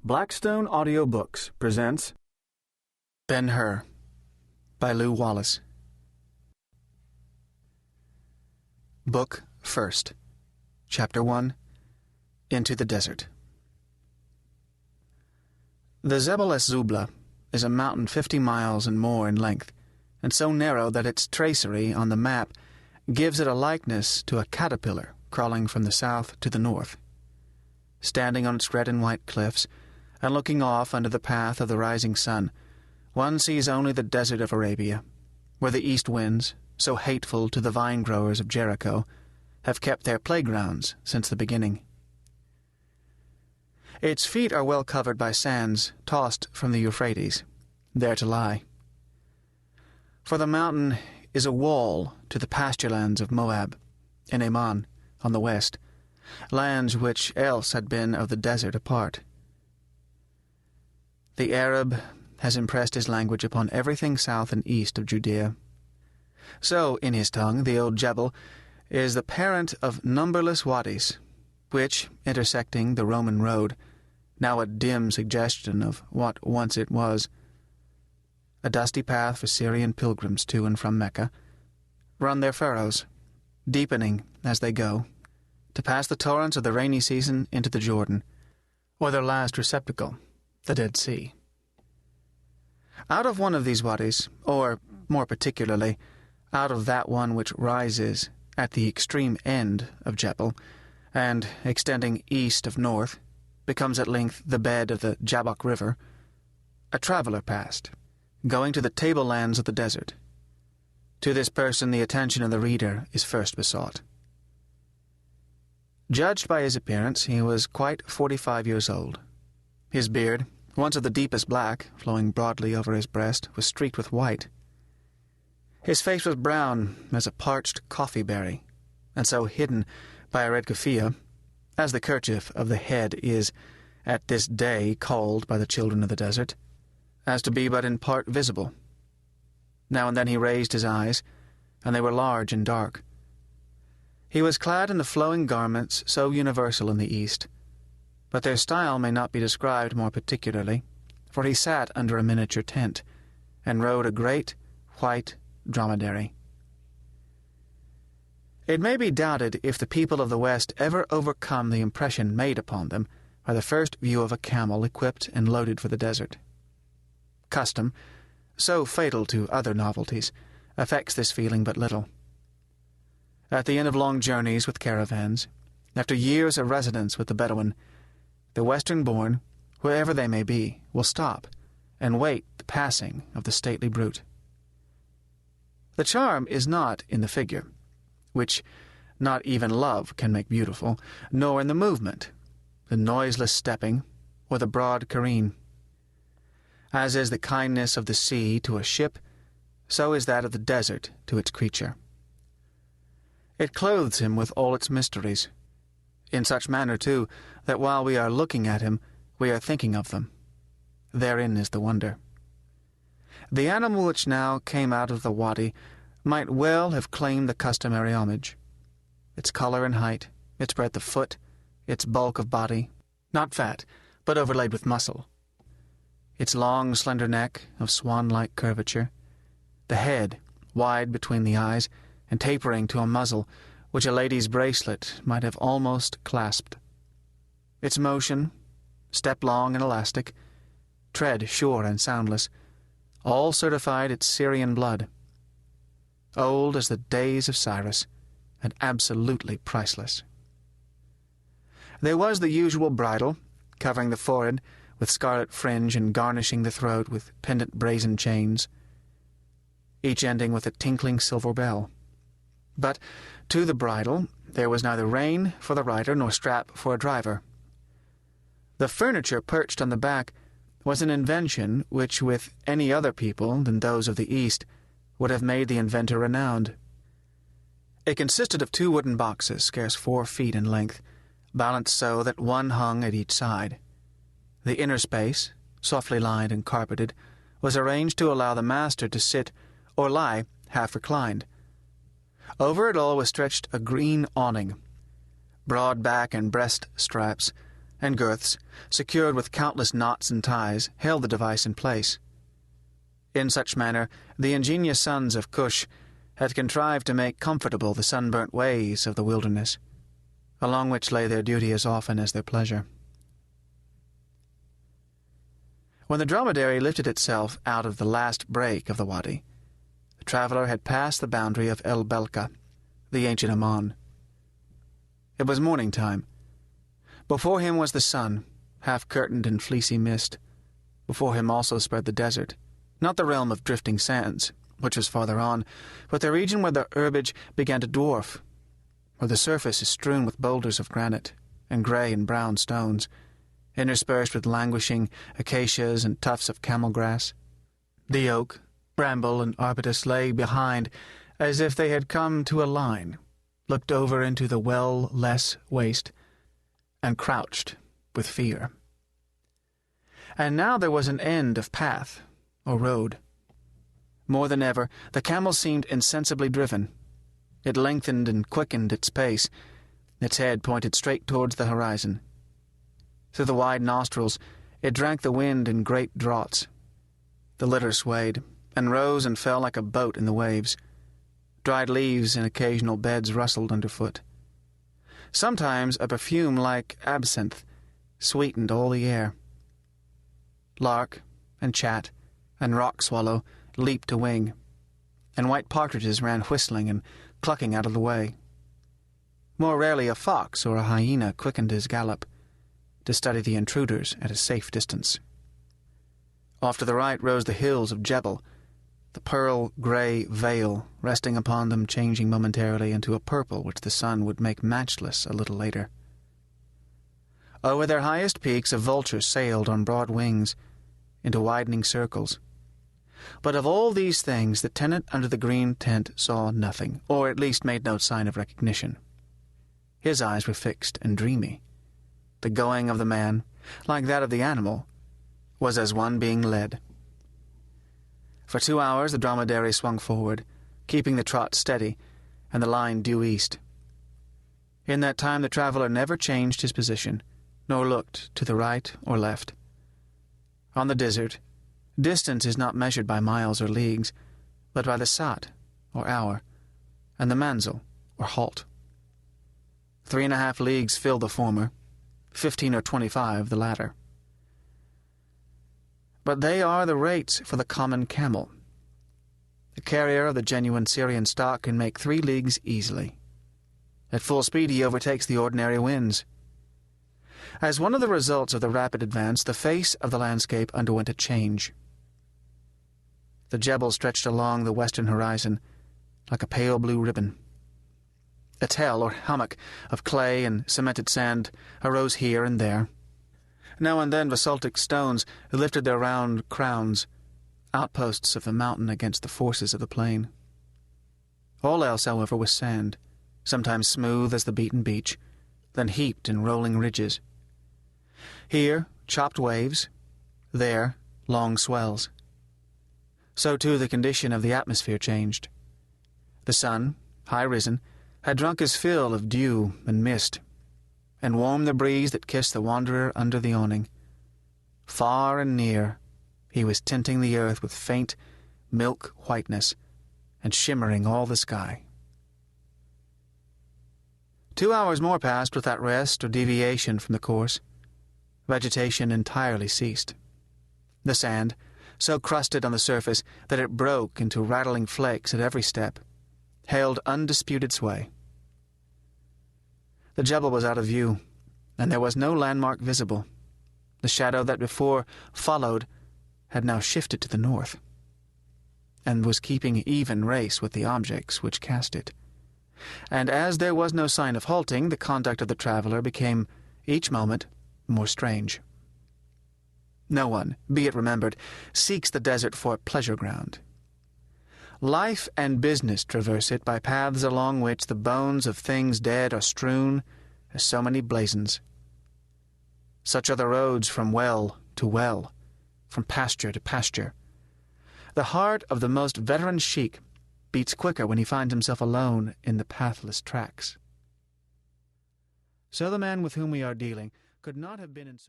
Blackstone Audiobooks presents Ben-Hur by Lew Wallace. Book First, Chapter 1, Into the Desert. The Jebel es-Zubla is a mountain 50 miles and more in length, and so narrow that its tracery on the map gives it a likeness to a caterpillar crawling from the south to the north. Standing on its red and white cliffs, and looking off under the path of the rising sun, one sees only the desert of Arabia, where the east winds, so hateful to the vine-growers of Jericho, have kept their playgrounds since the beginning. Its feet are well covered by sands tossed from the Euphrates, there to lie. For the mountain is a wall to the pasture lands of Moab and Ammon on the west, lands which else had been of the desert a part. The Arab has impressed his language upon everything south and east of Judea. So, in his tongue, the old Jebel is the parent of numberless wadis, which, intersecting the Roman road, now a dim suggestion of what once it was, a dusty path for Syrian pilgrims to and from Mecca, run their furrows, deepening as they go, to pass the torrents of the rainy season into the Jordan, or their last receptacle, the Dead Sea. Out of one of these wadis, or, more particularly, out of that one which rises at the extreme end of Jebel, and, extending east of north, becomes at length the bed of the Jabbok River, a traveller passed, going to the tablelands of the desert. To this person the attention of the reader is first besought. Judged by his appearance, he was quite 45 years old. His beard, once of the deepest black, flowing broadly over his breast, was streaked with white. His face was brown as a parched coffee berry, and so hidden by a red keffiyeh, as the kerchief of the head is at this day called by the children of the desert, as to be but in part visible. Now and then he raised his eyes, and they were large and dark. He was clad in the flowing garments so universal in the East, but their style may not be described more particularly, for he sat under a miniature tent, and rode a great, white dromedary. It may be doubted if the people of the West ever overcome the impression made upon them by the first view of a camel equipped and loaded for the desert. Custom, so fatal to other novelties, affects this feeling but little. At the end of long journeys with caravans, after years of residence with the Bedouin, the Western-born, wherever they may be, will stop and wait the passing of the stately brute. The charm is not in the figure, which not even love can make beautiful, nor in the movement, the noiseless stepping, or the broad careen. As is the kindness of the sea to a ship, so is that of the desert to its creature. It clothes him with all its mysteries, in such manner, too, that while we are looking at him, we are thinking of them. Therein is the wonder. The animal which now came out of the wadi might well have claimed the customary homage. Its color and height, its breadth of foot, its bulk of body, not fat, but overlaid with muscle. Its long, slender neck of swan-like curvature, the head, wide between the eyes, and tapering to a muzzle which a lady's bracelet might have almost clasped. Its motion, step long and elastic, tread sure and soundless, all certified its Syrian blood. Old as the days of Cyrus, and absolutely priceless. There was the usual bridle, covering the forehead with scarlet fringe and garnishing the throat with pendant brazen chains, each ending with a tinkling silver bell. But to the bridle there was neither rein for the rider nor strap for a driver. The furniture perched on the back was an invention which, with any other people than those of the East, would have made the inventor renowned. It consisted of 2 wooden boxes, scarce 4 feet in length, balanced so that one hung at each side. The inner space, softly lined and carpeted, was arranged to allow the master to sit or lie half reclined. Over it all was stretched a green awning. Broad back and breast straps, and girths, secured with countless knots and ties, held the device in place. In such manner, the ingenious sons of Cush had contrived to make comfortable the sunburnt ways of the wilderness, along which lay their duty as often as their pleasure. When the dromedary lifted itself out of the last break of the wadi, the traveller had passed the boundary of El Belka, the ancient Aman. It was morning time. Before him was the sun, half-curtained in fleecy mist. Before him also spread the desert, not the realm of drifting sands, which was farther on, but the region where the herbage began to dwarf, where the surface is strewn with boulders of granite and grey and brown stones, interspersed with languishing acacias and tufts of camel grass. The oak, bramble, and arbutus lay behind, as if they had come to a line, looked over into the well-less waste, and crouched with fear. And now there was an end of path or road. More than ever, the camel seemed insensibly driven. It lengthened and quickened its pace. Its head pointed straight towards the horizon. Through the wide nostrils, it drank the wind in great draughts. The litter swayed, and rose and fell like a boat in the waves. Dried leaves in occasional beds rustled underfoot. Sometimes a perfume like absinthe sweetened all the air. Lark and chat and rock swallow leaped to wing, and white partridges ran whistling and clucking out of the way. More rarely a fox or a hyena quickened his gallop, to study the intruders at a safe distance. Off to the right rose the hills of Jebel, the pearl-grey veil resting upon them changing momentarily into a purple which the sun would make matchless a little later. Over their highest peaks a vulture sailed on broad wings into widening circles. But of all these things the tenant under the green tent saw nothing, or at least made no sign of recognition. His eyes were fixed and dreamy. The going of the man, like that of the animal, was as one being led. For 2 hours the dromedary swung forward, keeping the trot steady, and the line due east. In that time the traveller never changed his position, nor looked to the right or left. On the desert, distance is not measured by miles or leagues, but by the sat, or hour, and the manzil, or halt. 3.5 leagues fill the former, 15 or 25 the latter. But they are the rates for the common camel. The carrier of the genuine Syrian stock can make 3 leagues easily. At full speed he overtakes the ordinary winds. As one of the results of the rapid advance, the face of the landscape underwent a change. The Jebel stretched along the western horizon like a pale blue ribbon. A tell or hummock of clay and cemented sand arose here and there. Now and then basaltic stones lifted their round crowns, outposts of the mountain against the forces of the plain. All else, however, was sand, sometimes smooth as the beaten beach, then heaped in rolling ridges. Here, chopped waves, there, long swells. So, too, the condition of the atmosphere changed. The sun, high risen, had drunk his fill of dew and mist, and warmed the breeze that kissed the wanderer under the awning. Far and near, he was tinting the earth with faint milk whiteness, and shimmering all the sky. 2 hours more passed without rest or deviation from the course. Vegetation entirely ceased. The sand, so crusted on the surface that it broke into rattling flakes at every step, held undisputed sway. The Jebel was out of view, and there was no landmark visible. The shadow that before followed had now shifted to the north, and was keeping even race with the objects which cast it. And as there was no sign of halting, the conduct of the traveller became, each moment, more strange. No one, be it remembered, seeks the desert for a pleasure ground. Life and business traverse it by paths along which the bones of things dead are strewn as so many blazons. Such are the roads from well to well, from pasture to pasture. The heart of the most veteran sheik beats quicker when he finds himself alone in the pathless tracks. So the man with whom we are dealing could not have been inserted